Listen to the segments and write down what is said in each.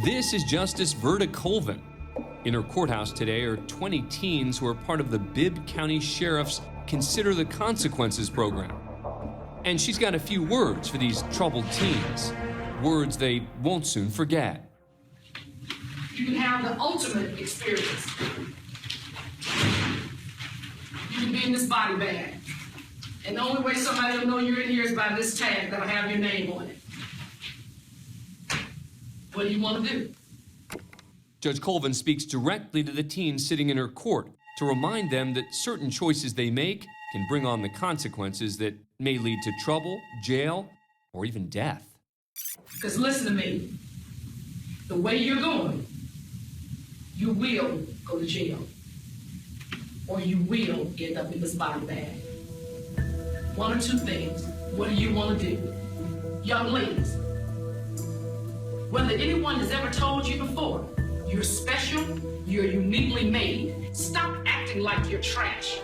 This is Justice Verda Colvin. In her courthouse today are 20 teens who are part of the Bibb County Sheriff's Consider the Consequences program. And she's got a few words for these troubled teens, words they won't soon forget. You can have the ultimate experience. You can be in this body bag. And the only way somebody will know you're in here is by this tag that'll have your name on it. What do you want to do? Judge Colvin speaks directly to the teens sitting in her court to remind them that certain choices they make can bring on the consequences that may lead to trouble, jail, or even death. Because listen to me, the way you're going, you will go to jail, or you will end up in this body bag. One or two things. What do you want to do? Young ladies, whether anyone has ever told you before, you're special, you're uniquely made. Stop acting like you're trash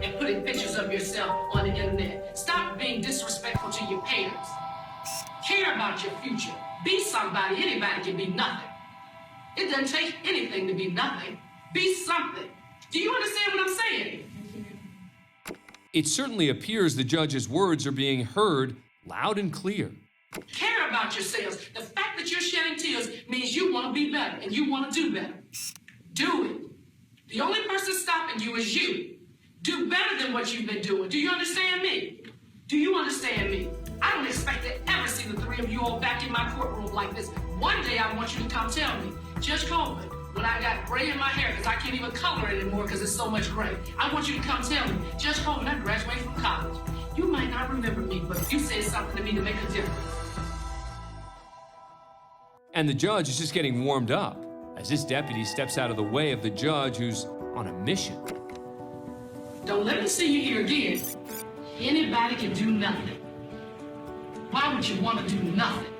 and putting pictures of yourself on the internet. Stop being disrespectful to your parents. Care about your future. Be somebody. Anybody can be nothing. It doesn't take anything to be nothing. Be something. Do you understand what I'm saying? It certainly appears the judge's words are being heard loud and clear. Care about yourselves. The fact that you're shedding tears means you want to be better and you want to do better. Do it. The only person stopping you is you. Do better than what you've been doing. Do you understand me? Do you understand me? I don't expect to ever see the three of you all back in my courtroom like this. One day I want you to come tell me, Judge Colvin, when I got gray in my hair, because I can't even color it anymore because it's so much gray, I want you to come tell me, Judge Colvin, I graduated from college. You might not remember me, but you said something to me to make a difference. And the judge is just getting warmed up as this deputy steps out of the way of the judge who's on a mission. Don't let me see you here again. Anybody can do nothing. Why would you want to do nothing?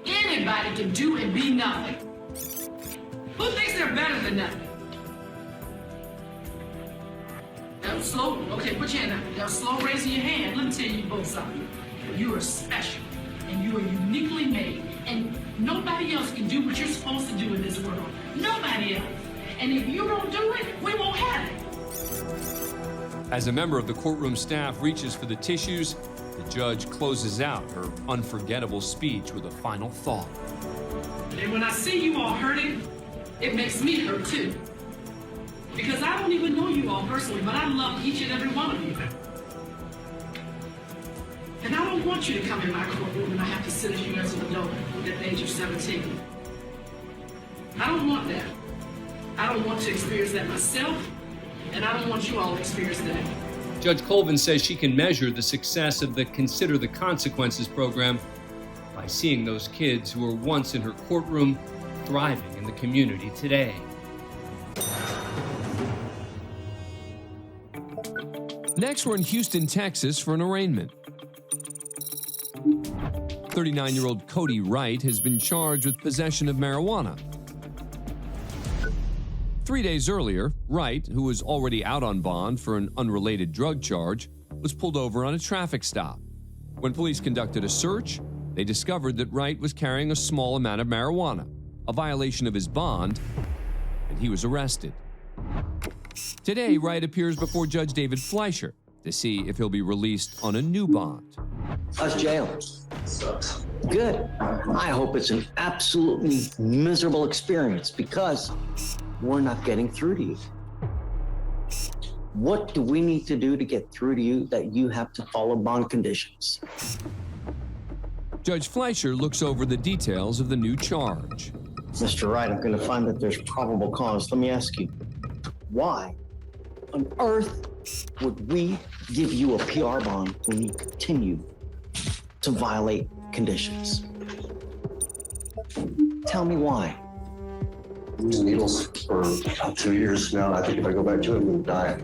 Anybody can do and be nothing. Who thinks they're better than nothing? Now, slow. Okay, put your hand up. Now, slow raising your hand. Let me tell you both something. You are special, and you are uniquely made, and nobody else can do what you're supposed to do in this world. Nobody else. And if you don't do it, we won't have it. As a member of the courtroom staff reaches for the tissues, the judge closes out her unforgettable speech with a final thought. And when I see you all hurting, it makes me hurt too. Because I don't even know you all personally, but I love each and every one of you. And I don't want you to come in my courtroom and I have to sit as you as an adult at the age of 17. I don't want that. I don't want to experience that myself, and I don't want you all to experience that. Judge Colvin says she can measure the success of the Consider the Consequences program by seeing those kids who were once in her courtroom thriving in the community today. Next, we're in Houston, Texas for an arraignment. 39-year-old Cody Wright has been charged with possession of marijuana. 3 days earlier, Wright, who was already out on bond for an unrelated drug charge, was pulled over on a traffic stop. When police conducted a search, they discovered that Wright was carrying a small amount of marijuana, a violation of his bond, and he was arrested. Today, Wright appears before Judge David Fleischer to see if he'll be released on a new bond. How's jail? Sucks. Good. I hope it's an absolutely miserable experience because we're not getting through to you. What do we need to do to get through to you that you have to follow bond conditions? Judge Fleischer looks over the details of the new charge. Mr. Wright, I'm going to find that there's probable cause. Let me ask you, why on earth would we give you a PR bond when you continue to violate conditions? Tell me why. I'm using needles for about 2 years now. I think if I go back to it, I'm going to die.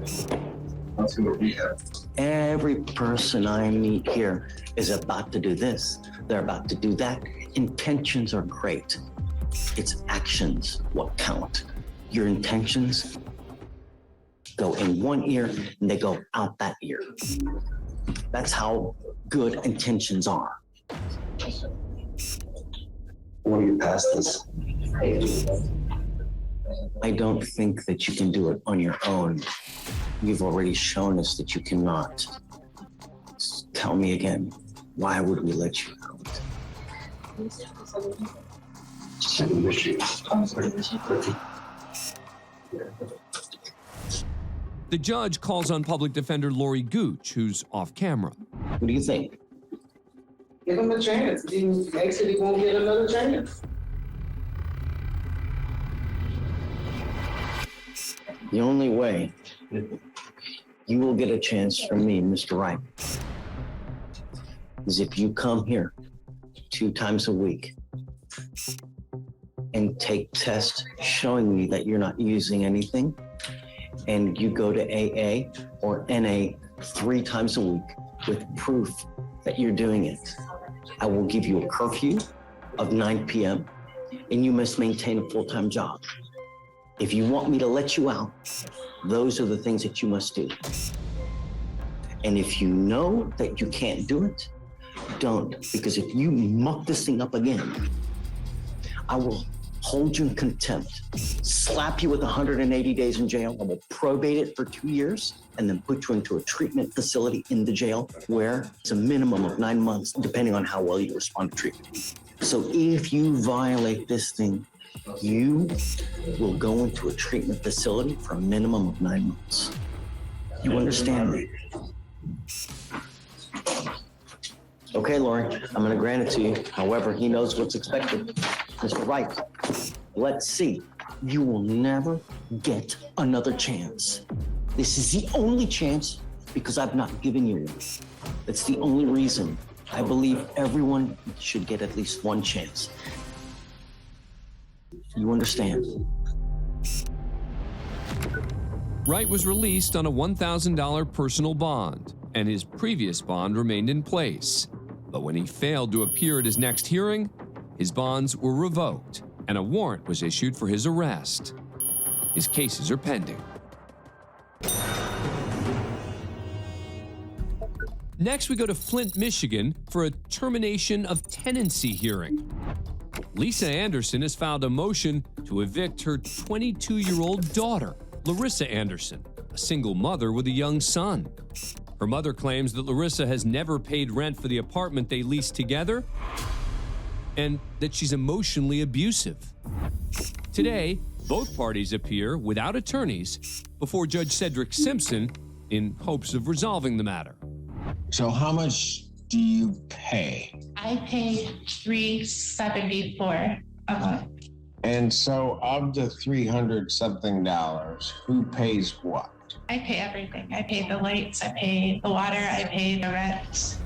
I'm going to rehab. Every person I meet here is about to do this. They're about to do that. Intentions are great. It's actions what count. Your intentions go in one ear and they go out that ear. That's how good intentions are. want to get past this. I don't think that you can do it on your own. You've already shown us that you cannot. Tell me again, why would we let you out? Second issue. The judge calls on public defender Lori Gooch, who's off camera. What do you think? Give him a chance. He makes it, he won't get another chance. The only way you will get a chance from me, Mr. Wright, is if you come here 2 times a week and take tests showing me that you're not using anything, and you go to AA or NA 3 times a week with proof that you're doing it. I will give you a curfew of 9 p.m. and you must maintain a full-time job. If you want me to let you out, those are the things that you must do. And if you know that you can't do it, don't, because if you muck this thing up again, I will hold you in contempt, slap you with 180 days in jail, I will probate it for 2 years, and then put you into a treatment facility in the jail where it's a minimum of 9 months, depending on how well you respond to treatment. So if you violate this thing, you will go into a treatment facility for a minimum of 9 months. You understand me? Okay, Lori, I'm gonna grant it to you. However, he knows what's expected. Mr. Wright, let's see. You will never get another chance. This is the only chance because I've not given you one. That's the only reason. I believe everyone should get at least one chance. You understand? Wright was released on a $1,000 personal bond, and his previous bond remained in place. But when he failed to appear at his next hearing, his bonds were revoked, and a warrant was issued for his arrest. His cases are pending. Next, we go to Flint, Michigan for a termination of tenancy hearing. Lisa Anderson has filed a motion to evict her 22-year-old daughter, Larissa Anderson, a single mother with a young son. Her mother claims that Larissa has never paid rent for the apartment they leased together and that she's emotionally abusive. Today, both parties appear without attorneys before Judge Cedric Simpson in hopes of resolving the matter. So how much do you pay? I pay $374 a month. And so of the $300 something, who pays what? I pay everything. I pay the lights, I pay the water, I pay the rent.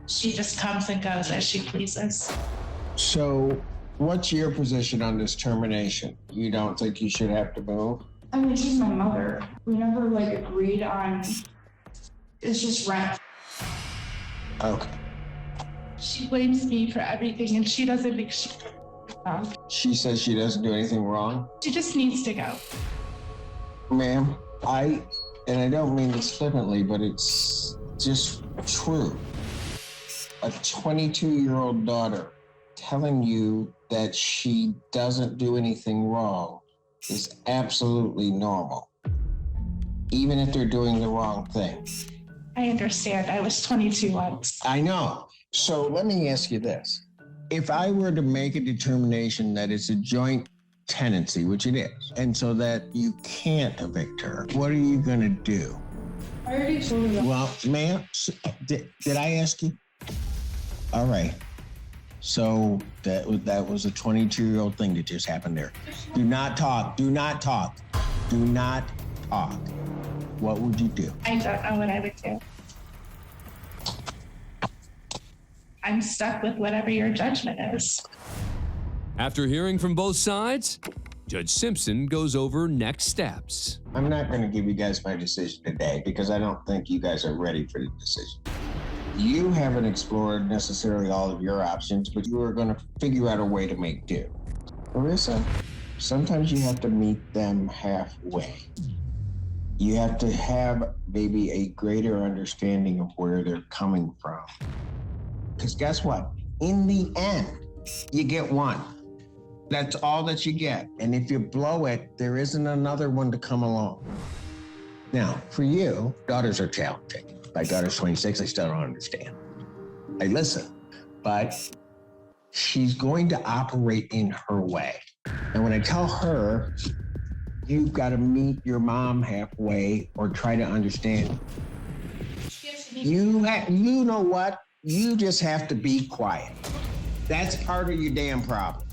She just comes and goes as she pleases. So what's your position on this termination? You don't think you should have to move? I mean, she's my mother. We never agreed on, it's just rent. Okay. She blames me for everything and she doesn't think She says she doesn't do anything wrong? she just needs to go. Ma'am, I don't mean this flippantly, but it's just true. A 22-year-old daughter telling you that she doesn't do anything wrong is absolutely normal, even if they're doing the wrong thing. I understand. I was 22 once. I know. So let me ask you this. If I were to make a determination that it's a joint tenancy, which it is, and so that you can't evict her, what are you going to do? I already told you. Well, ma'am, did I ask you? All right. So that was a 22-year-old thing that just happened there. Do not talk. Do not talk. Do not talk. What would you do? I don't know what I would do. I'm stuck with whatever your judgment is. After hearing from both sides, Judge Simpson goes over next steps. I'm not going to give you guys my decision today because I don't think you guys are ready for the decision. You haven't explored necessarily all of your options, but you are going to figure out a way to make do. Larissa, sometimes you have to meet them halfway. You have to have maybe a greater understanding of where they're coming from. Because guess what? In the end, you get one. That's all that you get. And if you blow it, there isn't another one to come along. Now, for you, daughters are challenging. My daughter's 26, I still don't understand. I listen, but she's going to operate in her way. And when I tell her, you've got to meet your mom halfway or try to understand, you know what? You just have to be quiet. That's part of your damn problem.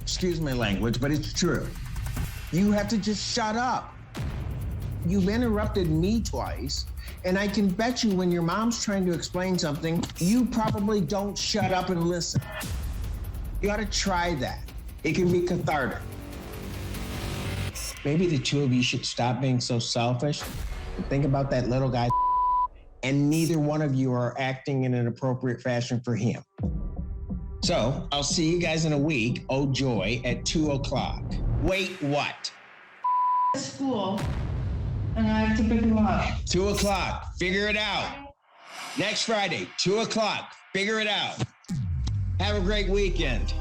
Excuse my language, but it's true. You have to just shut up. You've interrupted me twice, and I can bet you when your mom's trying to explain something, you probably don't shut up and listen. You ought to try that. It can be cathartic. Maybe the two of you should stop being so selfish and think about that little guy, and neither one of you are acting in an appropriate fashion for him. So I'll see you guys in a week, oh joy, at 2:00. Wait, what? School, and I have to pick him up. 2:00, figure it out. Next Friday, 2:00, figure it out. Have a great weekend.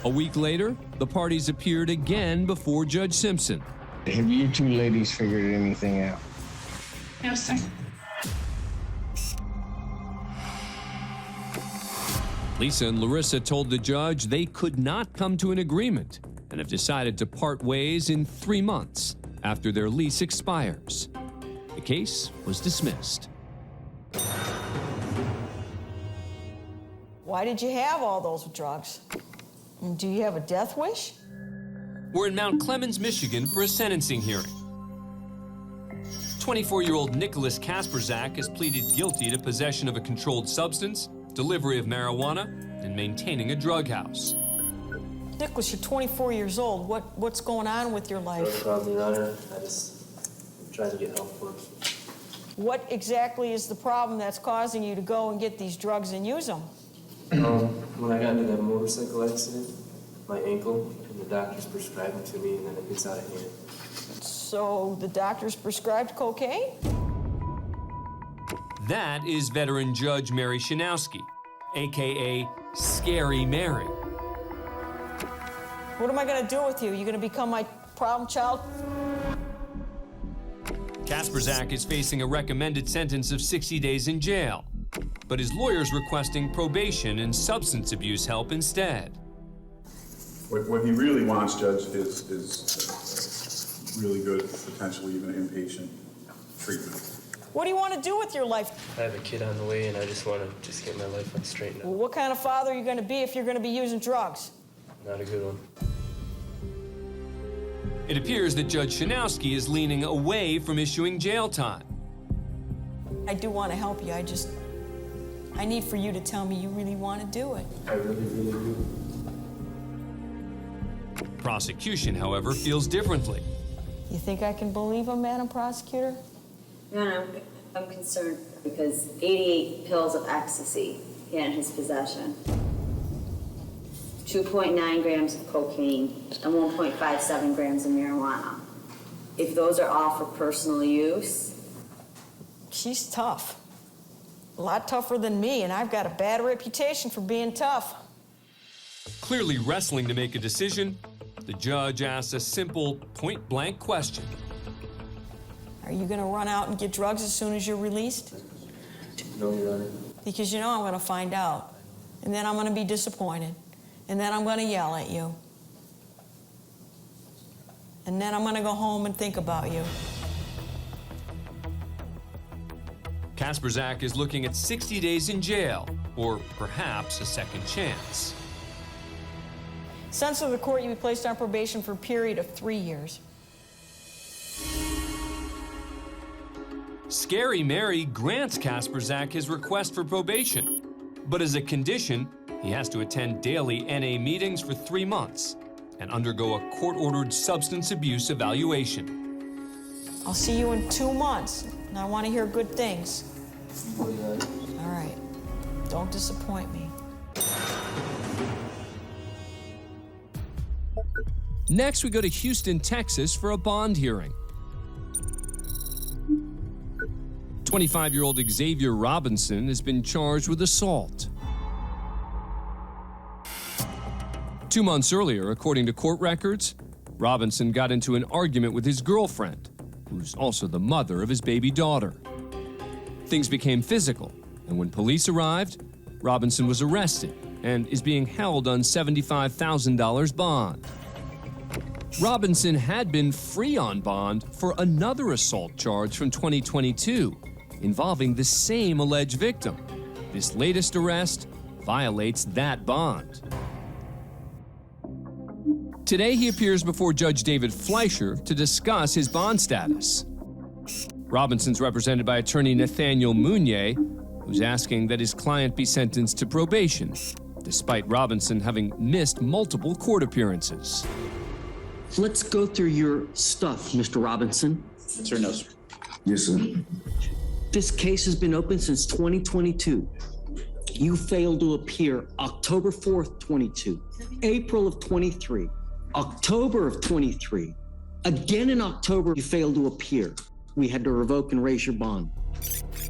A week later, the parties appeared again before Judge Simpson. Have you two ladies figured anything out? No, sir. Lisa and Larissa told the judge they could not come to an agreement and have decided to part ways in 3 months after their lease expires. The case was dismissed. Why did you have all those drugs? And do you have a death wish? We're in Mount Clemens, Michigan for a sentencing hearing. 24-year-old Nicholas Kasperzak has pleaded guilty to possession of a controlled substance, delivery of marijuana, and maintaining a drug house. Nicholas, you're 24 years old. What's going on with your life? No problem, Your Honor. I'm trying to get help for it. What exactly is the problem that's causing you to go and get these drugs and use them? When I got into that motorcycle accident, my ankle, and the doctors prescribed it to me, and then it gets out of hand. So the doctors prescribed cocaine? That is veteran Judge Mary Shanowski, a.k.a. Scary Mary. What am I going to do with you? You going to become my problem child? Kasperzak is facing a recommended sentence of 60 days in jail, but his lawyer's requesting probation and substance abuse help instead. What he really wants, Judge, is really good, potentially even inpatient treatment. What do you want to do with your life? I have a kid on the way, and I just want to get my life on straight now. Well, what kind of father are you going to be if you're going to be using drugs? Not a good one. It appears that Judge Shanowski is leaning away from issuing jail time. I do want to help you. I need for you to tell me you really want to do it. I really, really do. Prosecution, however, feels differently. You think I can believe him, Madam Prosecutor? No, I'm concerned because 88 pills of ecstasy he had in his possession, 2.9 grams of cocaine, and 1.57 grams of marijuana. If those are all for personal use. She's tough. A lot tougher than me, and I've got a bad reputation for being tough. Clearly wrestling to make a decision, the judge asks a simple, point-blank question. Are you going to run out and get drugs as soon as you're released? No, Your Honor. Because you know I'm going to find out. And then I'm going to be disappointed. And then I'm going to yell at you. And then I'm going to go home and think about you. Kasperzak is looking at 60 days in jail, or perhaps a second chance. Sentence of the court, you be placed on probation for a period of 3 years. Scary Mary grants Kasperzak his request for probation, but as a condition, he has to attend daily NA meetings for 3 months and undergo a court-ordered substance abuse evaluation. I'll see you in 2 months, and I want to hear good things. All right. Don't disappoint me. Next, we go to Houston, Texas for a bond hearing. 25-year-old Xavier Robinson has been charged with assault. 2 months earlier, according to court records, Robinson got into an argument with his girlfriend, who's also the mother of his baby daughter. Things became physical, and when police arrived, Robinson was arrested and is being held on $75,000 bond. Robinson had been free on bond for another assault charge from 2022 involving the same alleged victim. This latest arrest violates that bond. Today he appears before Judge David Fleischer to discuss his bond status. Robinson's represented by attorney Nathaniel Mounier, who's asking that his client be sentenced to probation, despite Robinson having missed multiple court appearances. Let's go through your stuff, Mr. Robinson. Sir, no, sir. Yes, sir. This case has been open since 2022. You failed to appear October 4th, 22, April of 23, October of 23. Again in October, you failed to appear. We had to revoke and raise your bond.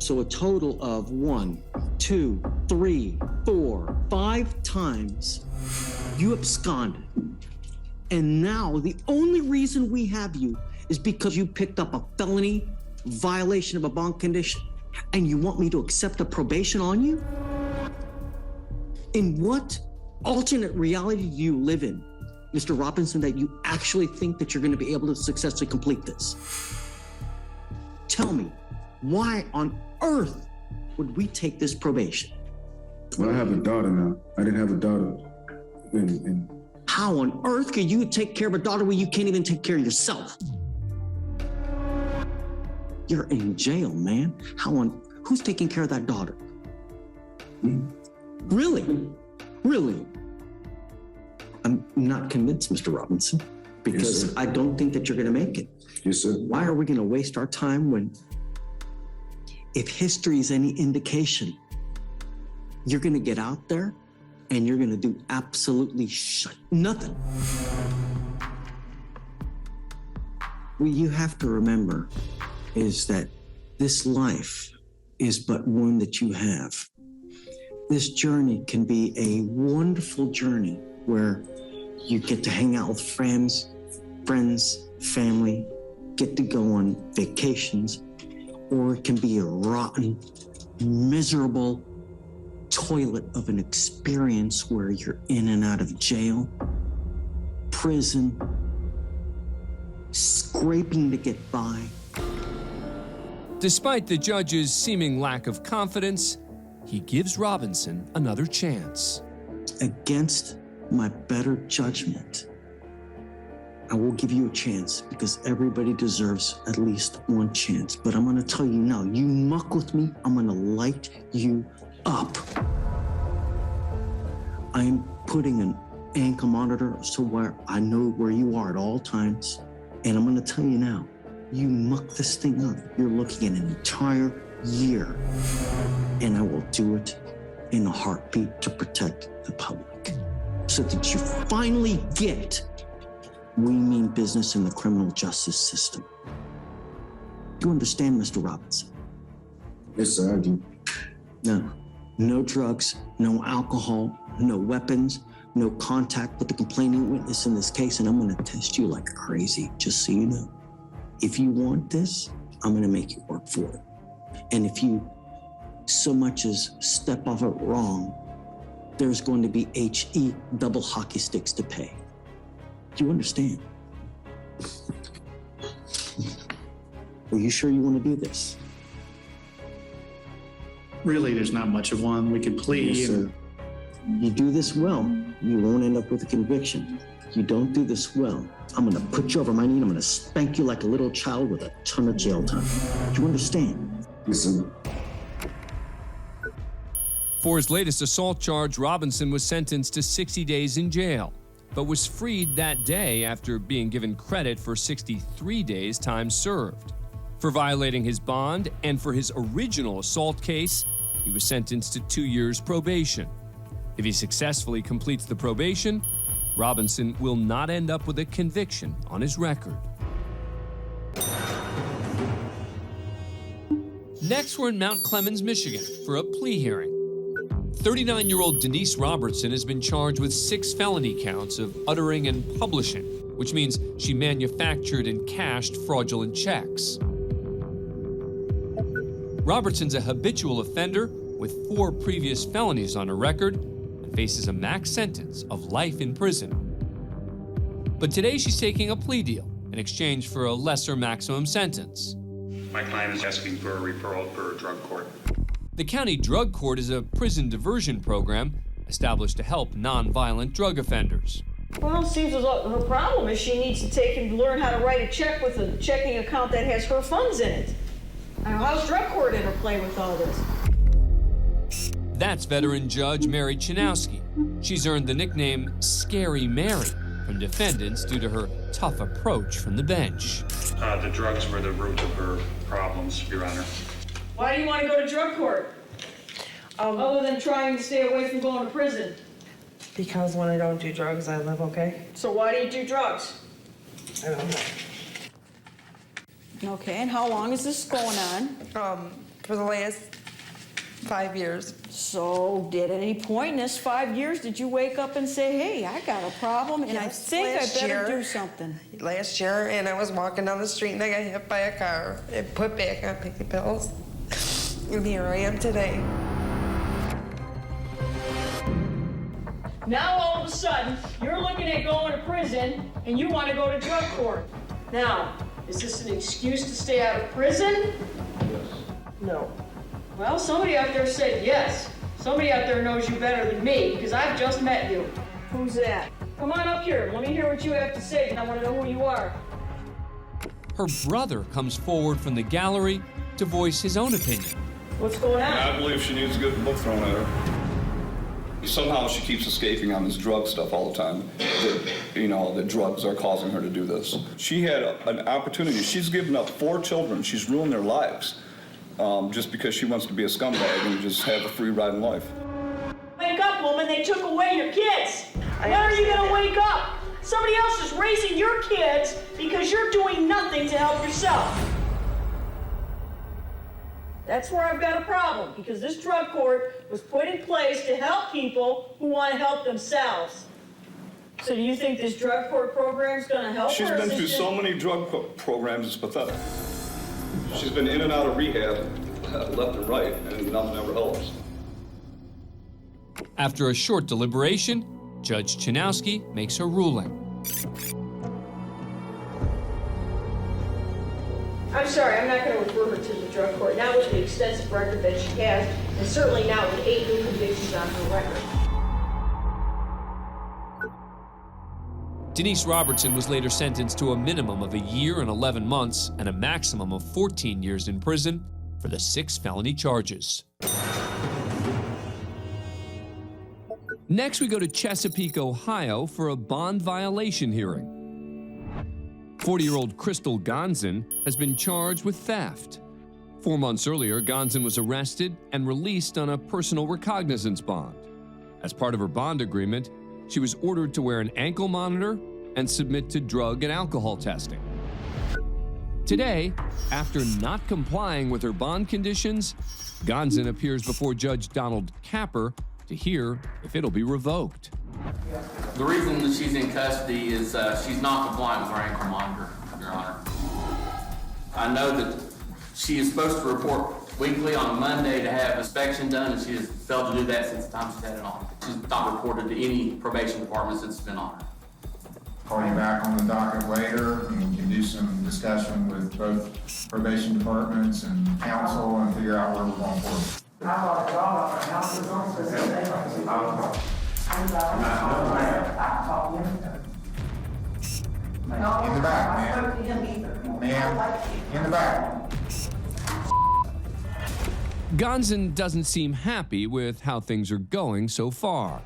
So a total of 1, 2, 3, 4, 5 times you absconded. And now the only reason we have you is because you picked up a felony violation of a bond condition, and you want me to accept a probation on you? In what alternate reality do you live in, Mr. Robinson, that you actually think that you're going to be able to successfully complete this? Tell me, why on earth would we take this probation? Well, I have a daughter now. I didn't have a daughter. And How on earth can you take care of a daughter when you can't even take care of yourself? You're in jail, man. Who's taking care of that daughter? Really? Really? I'm not convinced, Mr. Robinson, because Yes, sir. I don't think that you're going to make it. Yes, sir. Why are we going to waste our time when, if history is any indication, you're going to get out there and you're going to do absolutely nothing? What you have to remember is that this life is but one that you have. This journey can be a wonderful journey where you get to hang out with friends, family, get to go on vacations, or it can be a rotten, miserable toilet of an experience where you're in and out of jail, prison, scraping to get by. Despite the judge's seeming lack of confidence, he gives Robinson another chance. Against my better judgment, I will give you a chance because everybody deserves at least one chance. But I'm gonna tell you now, you muck with me, I'm gonna light you up. I'm putting an ankle monitor so where I know where you are at all times. And I'm gonna tell you now, you muck this thing up, you're looking at an entire year. And I will do it in a heartbeat to protect the public. So that you finally get we mean business in the criminal justice system. Do you understand, Mr. Robinson? Yes, sir, I do. No drugs, no alcohol, no weapons, no contact with the complaining witness in this case, and I'm gonna test you like crazy, just so you know. If you want this, I'm gonna make you work for it. And if you so much as step off it wrong, there's going to be HE double hockey sticks to pay. Do you understand? Are you sure you want to do this? Really, there's not much of one. We could plea. Yes, sir. You do this well, you won't end up with a conviction. You don't do this well, I'm gonna put you over my knee and I'm gonna spank you like a little child with a ton of jail time. Do you understand? Yes, sir. For his latest assault charge, Robinson was sentenced to 60 days in jail, but was freed that day after being given credit for 63 days time served. For violating his bond and for his original assault case, he was sentenced to 2 years probation. If he successfully completes the probation, Robinson will not end up with a conviction on his record. Next, we're in Mount Clemens, Michigan, for a plea hearing. 39-year-old Denise Robertson has been charged with 6 felony counts of uttering and publishing, which means she manufactured and cashed fraudulent checks. Robertson's a habitual offender with 4 previous felonies on her record and faces a max sentence of life in prison. But today she's taking a plea deal in exchange for a lesser maximum sentence. My client is asking for a referral for a drug court. The county drug court is a prison diversion program established to help nonviolent drug offenders. Well, it seems as though her problem is she needs to take and learn how to write a check with a checking account that has her funds in it. How's drug court interplay with all this? That's veteran judge Mary Chinowski. She's earned the nickname Scary Mary from defendants due to her tough approach from the bench. The drugs were the root of her problems, Your Honor. Why do you want to go to drug court? Other than trying to stay away from going to prison. Because when I don't do drugs, I live okay. So why do you do drugs? I don't know. Okay, and how long is this going on? For the last 5 years. So, at any point in this 5 years, did you wake up and say, hey, I got a problem and I think I better do something? Last year, and I was walking down the street and I got hit by a car and put back on picking pills. And here I am today. Now, all of a sudden, you're looking at going to prison and you want to go to drug court. Now, is this an excuse to stay out of prison? Yes. No. Well, somebody out there said yes. Somebody out there knows you better than me, because I've just met you. Who's that? Come on up here. Let me hear what you have to say, and I want to know who you are. Her brother comes forward from the gallery to voice his own opinion. What's going on? I believe she needs to get the book thrown at her. Somehow she keeps escaping on this drug stuff all the time. That drugs are causing her to do this. She had an opportunity. She's given up 4 children. She's ruined their lives just because she wants to be a scumbag and just have a free ride in life. Wake up, woman. They took away your kids. When are you going to wake up? Somebody else is raising your kids because you're doing nothing to help yourself. That's where I've got a problem, because this drug court was put in place to help people who want to help themselves. So do you think this drug court program is going to help her? She's been through so many drug programs, it's pathetic. She's been in and out of rehab, left and right, and nothing ever helps. After a short deliberation, Judge Chinowski makes her ruling. I'm sorry, I'm not going to refer her to the drug court, not with the extensive record that she has, and certainly not with 8 new convictions on her record. Denise Robertson was later sentenced to a minimum of 1 year and 11 months and a maximum of 14 years in prison for the 6 felony charges. Next, we go to Chesapeake, Ohio for a bond violation hearing. 40-year-old Crystal Gonzin has been charged with theft. 4 months earlier, Gonzin was arrested and released on a personal recognizance bond. As part of her bond agreement, she was ordered to wear an ankle monitor and submit to drug and alcohol testing. Today, after not complying with her bond conditions, Gonzin appears before Judge Donald Capper to hear if it'll be revoked. The reason that she's in custody is she's not compliant with her ankle monitor, Your Honor. I know that she is supposed to report weekly on a Monday to have inspection done, and she has failed to do that since the time she's had it on. She's not reported to any probation department since it's been on her. Call you back on the docket later, and we can do some discussion with both probation departments and council and figure out where we're going forward. In the back, ma'am. Ma'am, in the back. Gonzin doesn't seem happy with how things are going so far.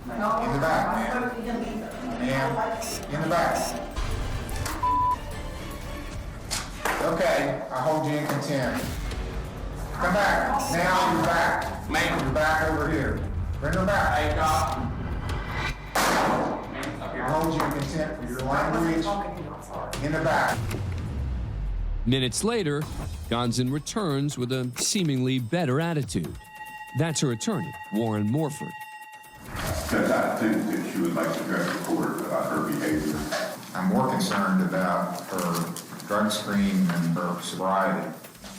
In the back, ma'am. Ma'am, in the back. Okay, I hold you in contempt. Come back. Now you're back. Ma'am, you're back over here. Bring her back. Hey, Doc. I hold you in contempt for your language. In the back. Minutes later, Gonzin returns with a seemingly better attitude. That's her attorney, Warren Morford. Judge, I think that she would like to address the court about her behavior. I'm more concerned about her drug screen and her sobriety.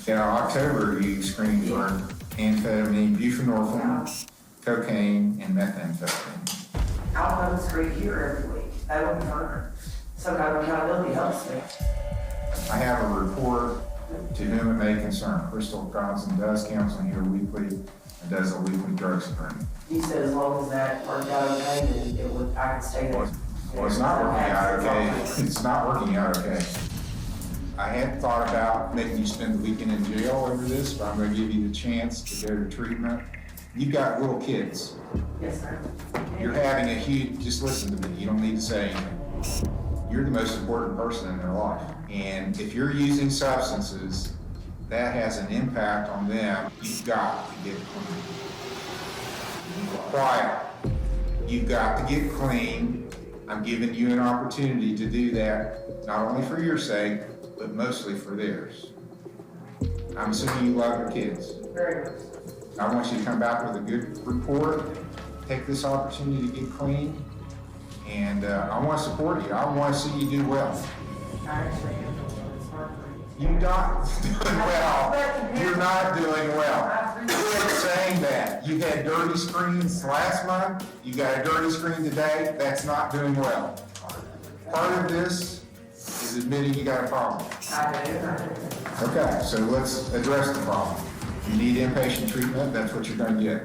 In October, you screened for amphetamine, buprenorphine, cocaine, and methamphetamine. I'll have a screen here every week. That wouldn't hurt her. Some kind of accountability helps me. I have a report to whom it may concern. Crystal Johnson does counseling here weekly and does a weekly drug screen. You said as long as that worked out okay, then it would, I could stay there. Well, it's not working out okay. It's not working out okay. I had thought about making you spend the weekend in jail over this, but I'm going to give you the chance to go to treatment. You've got little kids. Yes, sir. You're having a huge, just listen to me, you don't need to say anything. You're the most important person in their life. And if you're using substances, that has an impact on them. You've got to get clean. Quiet. You've got to get clean. I'm giving you an opportunity to do that, not only for your sake, but mostly for theirs. I'm assuming you love your kids. Very much. I want you to come back with a good report, take this opportunity to get clean, and I want to support you. I want to see you do well. You're not doing well. You're not doing well. Quit saying that. You had dirty screens last month. You got a dirty screen today. That's not doing well. Part of this is admitting you got a problem. Okay, so let's address the problem. You need inpatient treatment. That's what you're going to get.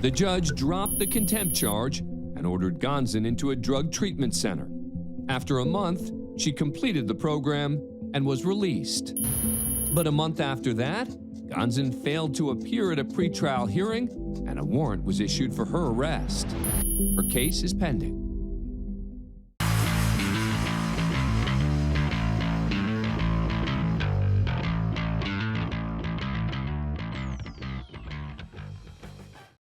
The judge dropped the contempt charge and ordered Gonzin into a drug treatment center. After a month, she completed the program and was released. But a month after that, Gonzin failed to appear at a pretrial hearing, and a warrant was issued for her arrest. Her case is pending.